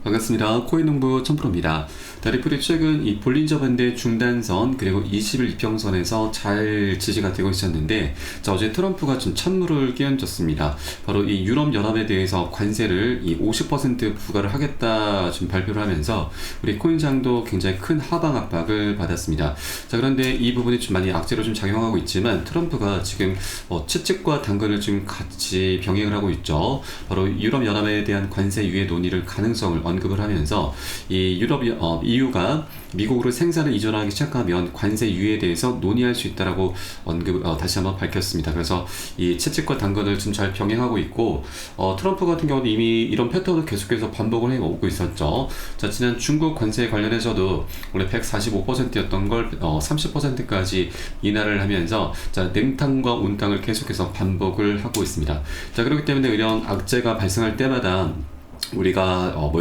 반갑습니다. 코인농부 천프로입니다. 리플이 최근 이 볼린저 반대 중단선 그리고 20일 이평선에서 잘 지지가 되고 있었는데 어제 트럼프가 좀 찬물을 끼얹었습니다. 바로 이 유럽연합에 대해서 관세를 이 50% 부과를 하겠다 좀 발표를 하면서 우리 코인장도 굉장히 큰 하방 압박을 받았습니다. 그런데 이 부분이 좀 많이 악재로 좀 작용하고 있지만 트럼프가 지금 채찍과 당근을 좀 같이 병행을 하고 있죠. 바로 유럽연합에 대한 관세 유예 논의를 가능성을 언급을 하면서 이 EU가 미국으로 생산을 이전하기 시작하면 관세 유예에 대해서 논의할 수 있다라고 다시 한번 밝혔습니다. 그래서 이 채찍과 당근을 좀 잘 병행하고 있고 트럼프 같은 경우는 이미 이런 패턴을 계속해서 반복을 해오고 있었죠. 지난 중국 관세에 관련해서도 원래 145%였던 걸 30%까지 인하를 하면서 냉탕과 온탕을 계속해서 반복을 하고 있습니다. 그렇기 때문에 이런 악재가 발생할 때마다 우리가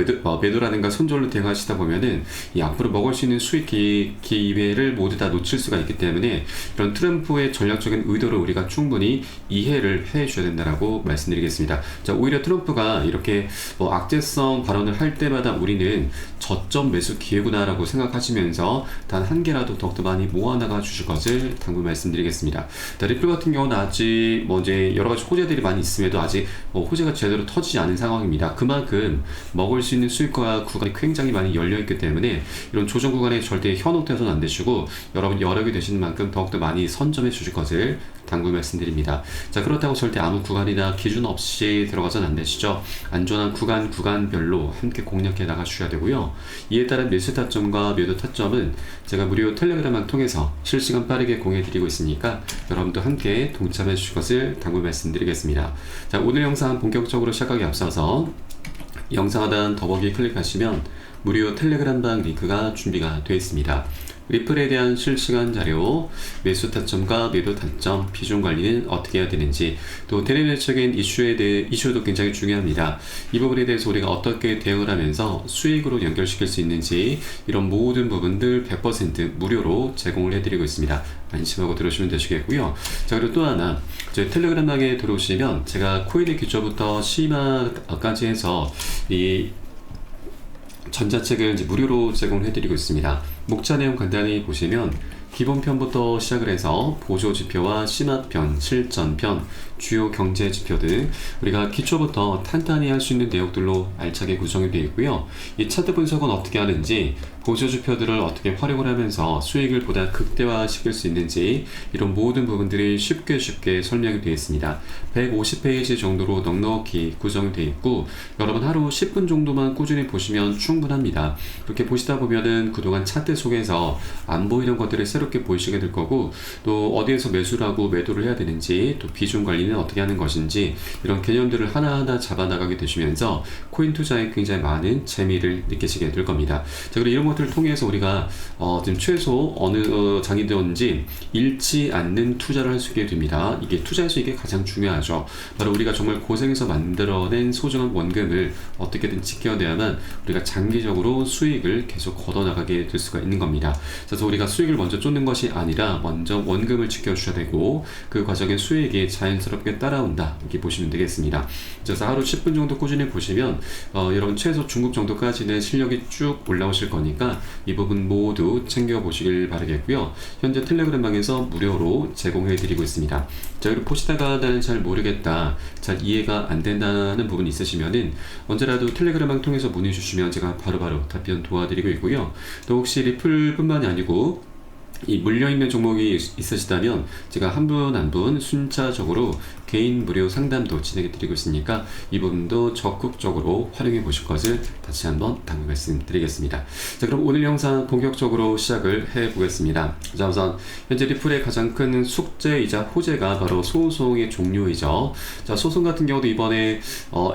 매도라든가 손절로 대응하시다 보면은 이 앞으로 먹을 수 있는 수익 기회를 모두 다 놓칠 수가 있기 때문에 이런 트럼프의 전략적인 의도를 우리가 충분히 이해를 해 주셔야 된다라고 말씀드리겠습니다. 오히려 트럼프가 이렇게 악재성 발언을 할 때마다 우리는 저점 매수 기회구나라고 생각하시면서 단 한 개라도 더욱더 많이 모아나가 주실 것을 당부 말씀드리겠습니다. 리플 같은 경우는 아직 이제 여러 가지 호재들이 많이 있음에도 아직 호재가 제대로 터지지 않은 상황입니다. 그만큼 먹을 수 있는 수익과 구간이 굉장히 많이 열려있기 때문에 이런 조정 구간에 절대 현혹돼서는 안 되시고 여러분 여력이 되시는 만큼 더욱더 많이 선점해 주실 것을 당부 말씀드립니다. 그렇다고 절대 아무 구간이나 기준 없이 들어가서는 안 되시죠. 안전한 구간별로 함께 공략해 나가주셔야 되고요. 이에 따른 매수 타점과 매도 타점은 제가 무료 텔레그램을 통해서 실시간 빠르게 공유해 드리고 있으니까 여러분도 함께 동참해 주실 것을 당부 말씀드리겠습니다. 오늘 영상 본격적으로 시작하기 앞서서 영상 하단 더보기 클릭하시면 무료 텔레그램방 링크가 준비가 되어 있습니다. 리플에 대한 실시간 자료, 매수 타점과 매도 타점, 비중 관리는 어떻게 해야 되는지, 또 대내외적인 이슈도 굉장히 중요합니다. 이 부분에 대해서 우리가 어떻게 대응을 하면서 수익으로 연결시킬 수 있는지 이런 모든 부분들 100% 무료로 제공을 해드리고 있습니다. 안심하고 들으시면 되시겠고요. 그리고 또 하나, 저희 텔레그램방에 들어오시면 제가 코인의 기초부터 심화까지 해서 이 전자책을 이제 무료로 제공해드리고 있습니다. 목차 내용 간단히 보시면 기본편부터 시작을 해서 보조지표와 심화편, 실전편, 주요 경제지표 등 우리가 기초부터 탄탄히 할 수 있는 내용들로 알차게 구성이 되어 있고요. 이 차트 분석은 어떻게 하는지, 보조지표들을 어떻게 활용을 하면서 수익을 보다 극대화시킬 수 있는지 이런 모든 부분들이 쉽게 설명이 되어 있습니다. 150페이지 정도로 넉넉히 구성이 되어 있고 여러분 하루 10분 정도만 꾸준히 보시면 충분합니다. 그렇게 보시다 보면은 그동안 차트 속에서 안 보이는 것들이 새롭게 보이시게 될 거고, 또 어디에서 매수를 하고 매도를 해야 되는지, 또 비중 관리는 어떻게 하는 것인지 이런 개념들을 하나하나 잡아나가게 되시면서 코인 투자에 굉장히 많은 재미를 느끼시게 될 겁니다. 그리고 이런 것들을 통해서 우리가 지금 최소 어느 장이든지 잃지 않는 투자를 할 수 있게 됩니다. 이게 투자에서 이게 가장 중요하죠. 바로 우리가 정말 고생해서 만들어낸 소중한 원금을 어떻게든 지켜내야만 우리가 장기적으로 수익을 계속 걷어나가게 될 수가 있는 겁니다. 그래서 우리가 수익을 먼저 쫓는 것이 아니라 먼저 원금을 지켜주셔야 되고 그 과정에 수익이 자연스럽게 따라온다, 이렇게 보시면 되겠습니다. 그래서 하루 10분 정도 꾸준히 보시면 여러분 최소 중급 정도까지는 실력이 쭉 올라오실 거니까 이 부분 모두 챙겨보시길 바라겠고요. 현재 텔레그램방에서 무료로 제공해드리고 있습니다. 그리고 보시다가 나는 잘 모르겠다, 잘 이해가 안 된다는 부분이 있으시면은 언제라도 텔레그램방 통해서 문의 주시면 제가 바로바로 답변 도와드리고 있고요. 또 혹시 리플뿐만이 아니고 이 물려있는 종목이 있으시다면 제가 한 분 한 분 순차적으로 개인 무료 상담도 진행해 드리고 있으니까 이 부분도 적극적으로 활용해 보실 것을 다시 한번 당부 말씀드리겠습니다. 그럼 오늘 영상 본격적으로 시작을 해 보겠습니다. 우선 현재 리플의 가장 큰 숙제이자 호재가 바로 소송의 종료이죠. 소송 같은 경우도 이번에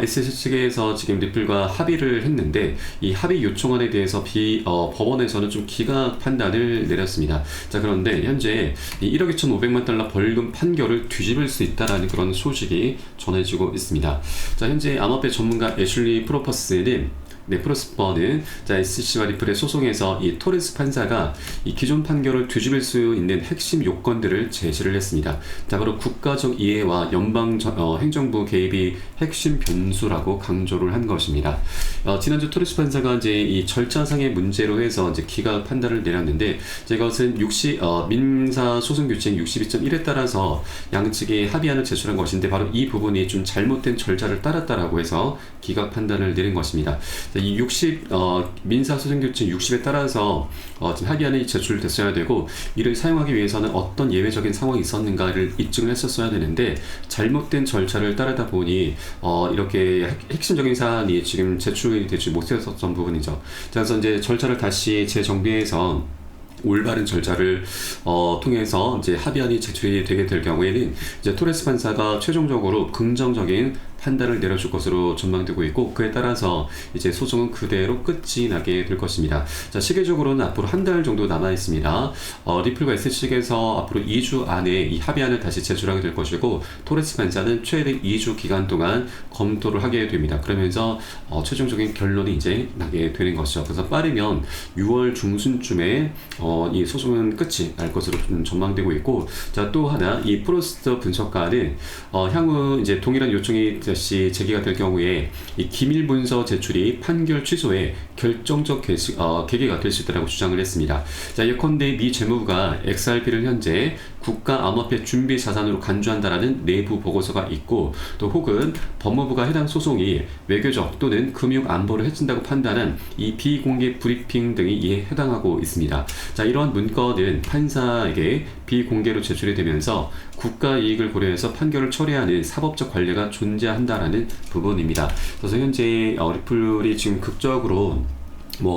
SEC 측에서 지금 리플과 합의를 했는데 이 합의 요청안에 대해서 법원에서는 좀 기각 판단을 내렸습니다. 그런데 현재 이 1억 2,500만 달러 벌금 판결을 뒤집을 수 있다라는 그런 소식이 전해지고 있습니다. 현재 암호화폐 전문가 애슐리 프로퍼스는 네, 프로스퍼는 자, SC와 리플의 소송에서 이 토레스 판사가 이 기존 판결을 뒤집을 수 있는 핵심 요건들을 제시를 했습니다. 자, 바로 국가적 이해와 행정부 개입이 핵심 변수라고 강조를 한 것입니다. 지난주 토레스 판사가 이제 이 절차상의 문제로 해서 이제 기각 판단을 내렸는데, 이것은 민사 소송 규칙 62.1에 따라서 양측이 합의안을 제출한 것인데, 바로 이 부분이 좀 잘못된 절차를 따랐다라고 해서 기각 판단을 내린 것입니다. 이 민사소송규칙 60에 따라서 지금 합의안이 제출됐어야 되고, 이를 사용하기 위해서는 어떤 예외적인 상황이 있었는가를 입증을 했었어야 되는데, 잘못된 절차를 따르다 보니 이렇게 핵심적인 사안이 지금 제출이 되지 못했었던 부분이죠. 그래서 이제 절차를 다시 재정비해서 올바른 절차를 통해서 이제 합의안이 제출이 되게 될 경우에는 이제 토레스 판사가 최종적으로 긍정적인 판단을 내려줄 것으로 전망되고 있고, 그에 따라서 이제 소송은 그대로 끝이 나게 될 것입니다. 자, 시계적으로는 앞으로 한 달 정도 남아 있습니다. 리플과 SC 측에서 앞으로 2주 안에 이 합의안을 다시 제출하게 될 것이고, 토레스 판사는 최대 2주 기간 동안 검토를 하게 됩니다. 그러면서 최종적인 결론이 이제 나게 되는 것이죠. 그래서 빠르면 6월 중순쯤에 이 소송은 끝이 날 것으로 좀 전망되고 있고, 자, 또 하나 이 프로스트 분석가는 향후 이제 동일한 요청이 다시 제기가 될 경우에 이 기밀 문서 제출이 판결 취소에 결정적 계기가 될 수 있다고 주장을 했습니다. 자, 예컨대 미 재무부가 XRP를 현재 국가 암호화폐 준비 자산으로 간주한다라는 내부 보고서가 있고, 또 혹은 법무부가 해당 소송이 외교적 또는 금융 안보를 해친다고 판단한 이 비공개 브리핑 등이 이에 해당하고 있습니다. 자, 이러한 문건은 판사에게 비공개로 제출이 되면서 국가 이익을 고려해서 판결을 처리하는 사법적 관례가 존재한다라는 부분입니다. 그래서 현재 리플이 지금 극적으로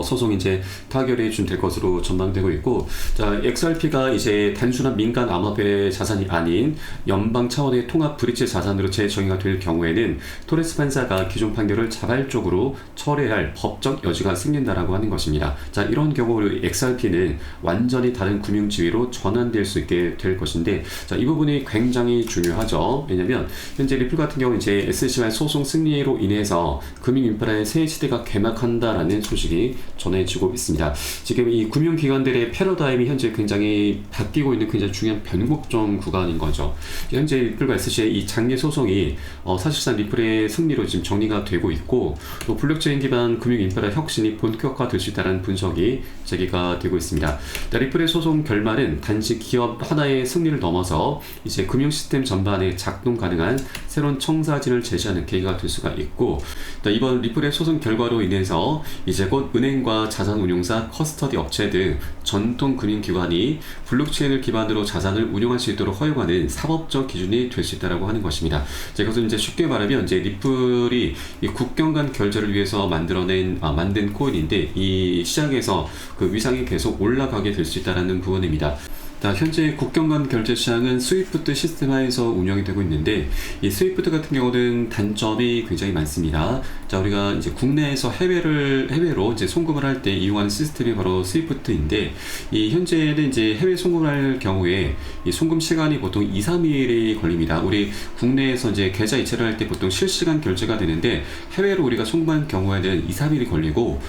소송 이제 타결이 좀 될 것으로 전망되고 있고, 자, XRP가 이제 단순한 민간 암호화폐 자산이 아닌 연방 차원의 통합 브릿지 자산으로 재정의가 될 경우에는 토레스 판사가 기존 판결을 자발적으로 철회할 법적 여지가 생긴다라고 하는 것입니다. 자, 이런 경우 XRP는 완전히 다른 금융 지위로 전환될 수 있게 될 것인데, 자, 이 부분이 굉장히 중요하죠. 왜냐면 현재 리플 같은 경우 이제 SC와의 소송 승리로 인해서 금융 인프라의 새 시대가 개막한다라는 소식이 전해지고 있습니다. 지금 이 금융기관들의 패러다임이 현재 굉장히 바뀌고 있는 굉장히 중요한 변곡점 구간인 거죠. 현재 리플과 SC의 이 장기 소송이 사실상 리플의 승리로 지금 정리가 되고 있고, 또 블록체인 기반 금융 인프라 혁신이 본격화될 수 있다는 분석이 제기가 되고 있습니다. 리플의 소송 결말은 단지 기업 하나의 승리를 넘어서 이제 금융 시스템 전반에 작동 가능한 새로운 청사진을 제시하는 계기가 될 수가 있고, 이번 리플의 소송 결과로 인해서 이제 곧 은행과 자산운용사, 커스터디 업체 등 전통 금융기관이 블록체인을 기반으로 자산을 운용할 수 있도록 허용하는 사법적 기준이 될 수 있다고 하는 것입니다. 이것은 이제 쉽게 말하면 이제 리플이 이 국경 간 결제를 위해서 만든 코인인데, 이 시장에서 그 위상이 계속 올라가게 될 수 있다는 부분입니다. 자, 현재 국경 간 결제 시장은 스위프트 시스템화에서 운영이 되고 있는데, 이 스위프트 같은 경우는 단점이 굉장히 많습니다. 자, 우리가 이제 국내에서 해외로 이제 송금을 할 때 이용하는 시스템이 바로 스위프트인데, 이 현재는 이제 해외 송금을 할 경우에 이 송금 시간이 보통 2-3일이 걸립니다. 우리 국내에서 이제 계좌 이체를 할 때 보통 실시간 결제가 되는데, 해외로 우리가 송금한 경우에는 2-3일이 걸리고,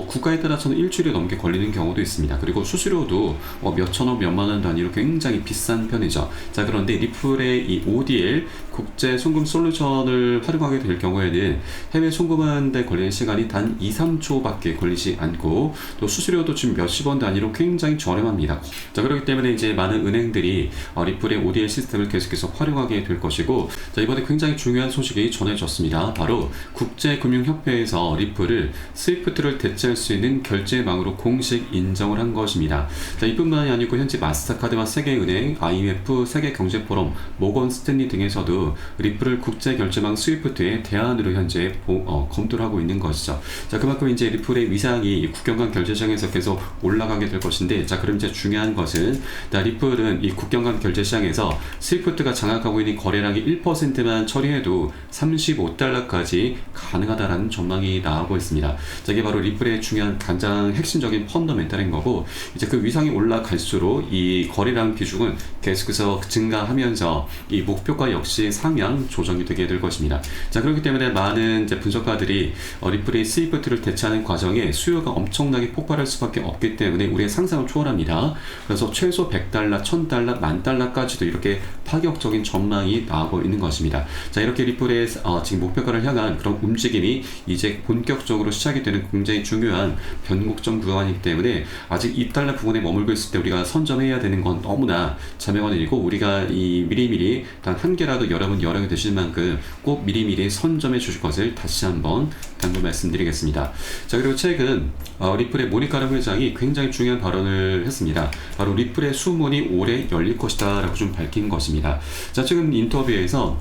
국가에 따라서는 일주일이 넘게 걸리는 경우도 있습니다. 그리고 수수료도 몇천원, 몇만 원 단위로 굉장히 비싼 편이죠. 자, 그런데 리플의 이 ODL 국제 송금 솔루션을 활용하게 될 경우에는 해외 송금하는데 걸리는 시간이 단 2-3초밖에 걸리지 않고, 또 수수료도 지금 몇십 원 단위로 굉장히 저렴합니다. 자, 그렇기 때문에 이제 많은 은행들이 리플의 ODL 시스템을 계속해서 활용하게 될 것이고, 자, 이번에 굉장히 중요한 소식이 전해졌습니다. 바로 국제금융협회에서 리플을 스위프트를 대체할 수 있는 결제망으로 공식 인정을 한 것입니다. 자, 이뿐만이 아니고 현재 마스터카드와 세계은행, IMF, 세계경제포럼, 모건 스탠리 등에서도 리플을 국제결제망 스위프트의 대안으로 현재 검토를 하고 있는 것이죠. 자, 그만큼 이제 리플의 위상이 국경 간 결제 시장에서 계속 올라가게 될 것인데, 자, 그럼 이제 중요한 것은, 리플은 이 국경 간 결제 시장에서 스위프트가 장악하고 있는 거래량이 1%만 처리해도 $35까지 가능하다라는 전망이 나오고 있습니다. 자, 이게 바로 리플의 중요한 가장 핵심적인 펀더멘탈인 거고, 이제 그 위상이 올라갈수록 이 이 거래량 비중은 계속해서 증가하면서 이 목표가 역시 상향 조정이 되게 될 것입니다. 자, 그렇기 때문에 많은 이제 분석가들이 리플의 스위프트를 대체하는 과정에 수요가 엄청나게 폭발할 수밖에 없기 때문에 우리의 상상을 초월합니다. 그래서 최소 100달러, 1000달러, 10,000달러까지도 이렇게 파격적인 전망이 나오고 있는 것입니다. 자, 이렇게 리플의 지금 목표가를 향한 그런 움직임이 이제 본격적으로 시작이 되는 굉장히 중요한 변곡점 구간이기 때문에 아직 2달러 부분에 머물고 있을 때 우리가 선점해야 되는 건 너무나 자명한 일이고, 우리가 이 미리미리 단 한 개라도 여러분 여력이 되실 만큼 꼭 미리미리 선점해 주실 것을 다시 한번 당부 말씀드리겠습니다. 자, 그리고 최근 리플의 모니카라 회장이 굉장히 중요한 발언을 했습니다. 바로 리플의 수문이 올해 열릴 것이다 라고 좀 밝힌 것입니다. 자, 최근 인터뷰에서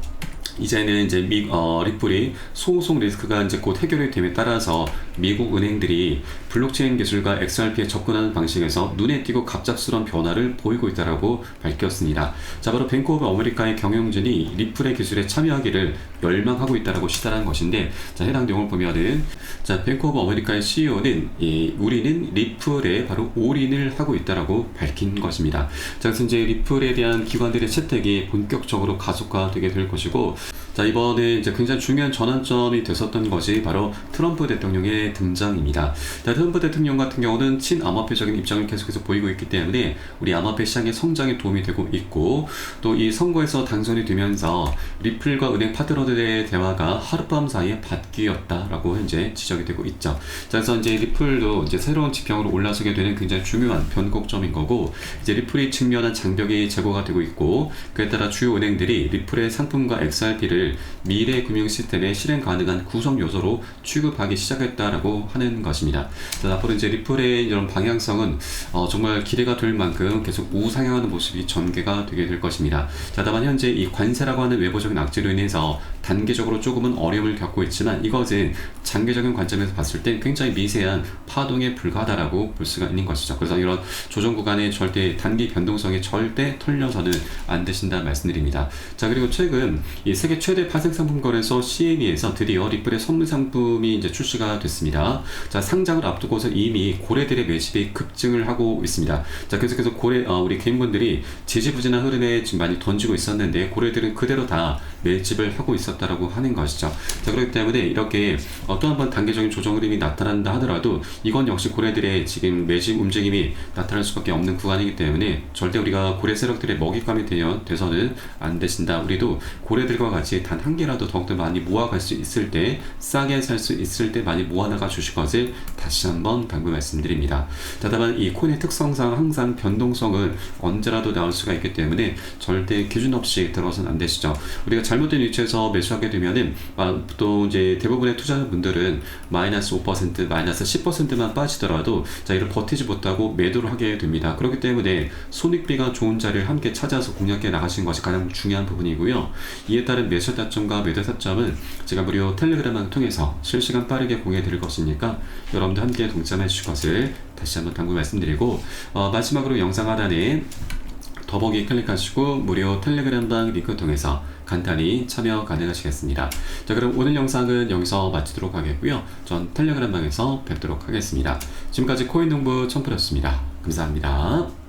이제는 이제 리플이 소송 리스크가 이제 곧 해결이 됨에 따라서 미국 은행들이 블록체인 기술과 XRP에 접근하는 방식에서 눈에 띄고 갑작스러운 변화를 보이고 있다라고 밝혔습니다. 자, 바로 뱅크 오브 아메리카의 경영진이 리플의 기술에 참여하기를 열망하고 있다라고 시사한 것인데, 자, 해당 내용을 보면은, 자, 뱅크 오브 아메리카의 CEO는 우리는 리플에 바로 올인을 하고 있다라고 밝힌 것입니다. 자, 그래서 이제 리플에 대한 기관들의 채택이 본격적으로 가속화되게 될 것이고, 자, 이번에 이제 굉장히 중요한 전환점이 됐었던 것이 바로 트럼프 대통령의 등장입니다. 자, 트럼프 대통령 같은 경우는 친암호화폐적인 입장을 계속해서 보이고 있기 때문에 우리 암호화폐 시장의 성장에 도움이 되고 있고, 또 이 선거에서 당선이 되면서 리플과 은행 파트너들의 대화가 하룻밤 사이에 바뀌었다라고 현재 지적이 되고 있죠. 자, 그래서 이제 리플도 이제 새로운 지평으로 올라서게 되는 굉장히 중요한 변곡점인 거고, 이제 리플이 직면한 장벽이 제거가 되고 있고, 그에 따라 주요 은행들이 리플의 상품과 XRP를 미래 금융 시스템에 실행 가능한 구성 요소로 취급하기 시작했다라고 하는 것입니다. 자, 앞으로 이제 리플의 이런 방향성은 정말 기대가 될 만큼 계속 우상향하는 모습이 전개가 되게 될 것입니다. 자, 다만 현재 이 관세라고 하는 외부적인 악재로 인해서 단기적으로 조금은 어려움을 겪고 있지만, 이것은 장기적인 관점에서 봤을 때 굉장히 미세한 파동에 불과하다라고 볼 수가 있는 것이죠. 그래서 이런 조정 구간에 절대 단기 변동성에 절대 털려서는 안 되신다 말씀드립니다. 자, 그리고 최근 이 세계 최대 파생 상품 거래소 CME에서 드디어 리플의 선물 상품이 이제 출시가 됐습니다. 자, 상장을 앞두고서 이미 고래들의 매집이 급증을 하고 있습니다. 자, 그래서 우리 개인분들이 지지부진한 흐름에 지금 많이 던지고 있었는데, 고래들은 그대로 다 매집을 하고 있었다라고 하는 것이죠. 자, 그렇기 때문에 이렇게 또 한 번 단계적인 조정 흐름이 나타난다 하더라도 이건 역시 고래들의 지금 매집 움직임이 나타날 수밖에 없는 구간이기 때문에 절대 우리가 고래 세력들의 먹잇감이 돼서는 안 되신다. 우리도 고래들과 같이 단 한 개라도 더욱더 많이 모아갈 수 있을 때, 싸게 살 수 있을 때 많이 모아나가 주실 것을 다시 한번 당부 말씀드립니다. 자, 다만 이 코인의 특성상 항상 변동성은 언제라도 나올 수가 있기 때문에 절대 기준 없이 들어가서는 안 되시죠. 우리가 잘못된 위치에서 매수하게 되면은 또 이제 대부분의 투자자분들은 마이너스 5%, 마이너스 10%만 빠지더라도 자, 이를 버티지 못하고 매도를 하게 됩니다. 그렇기 때문에 손익비가 좋은 자리를 함께 찾아서 공략해 나가시는 것이 가장 중요한 부분이고요. 이에 따른 매수 타점과 매도 타점은 제가 무료 텔레그램을 통해서 실시간 빠르게 공유해 드릴 것이니까 여러분들 함께 동참해 주실 것을 다시 한번 당부 말씀드리고, 마지막으로 영상 하단에 더보기 클릭하시고 무료 텔레그램방 링크 통해서 간단히 참여 가능하시겠습니다. 자, 그럼 오늘 영상은 여기서 마치도록 하겠고요. 전 텔레그램방에서 뵙도록 하겠습니다. 지금까지 코인농부 첨프였습니다. 감사합니다.